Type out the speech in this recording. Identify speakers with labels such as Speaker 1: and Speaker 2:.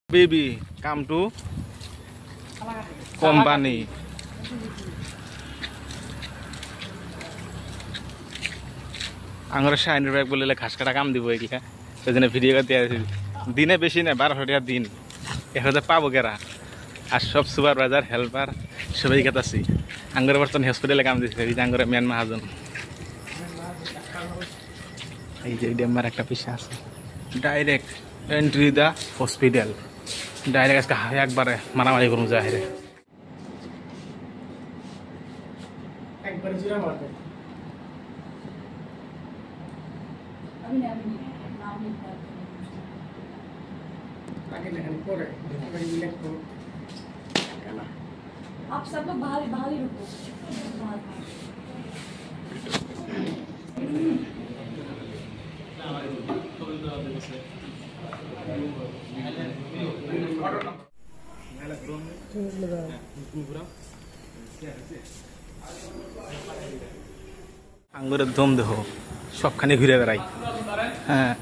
Speaker 1: Baby, come to company. आंगुर shine bag बोले घास काटा काम दी एगला भिडियो करते दिने बेसि ना 1200 टाका दिन 1000 पाबो केरा और सब सुपारभाइजार हेल्पार सबाई कतासी आंगुर बर्तन हस्पिटाले काम दिছে आंगुर मेन महाजन আমার একটা পিসা আছে ডাইরেক্ট এন্ট্রি দা হসপিটাল ডাইরেক্ট আজকে একবারে মারামারি করুন যায় রে একবারে জুরা মারবে আমি নাম লিখতে आगे लगन कोरे बड़ी मिलक को काला आप सब लोग बाहर ही रुको आंगुर दम देखो सबखाने घुरे बेড়াই হ্যাঁ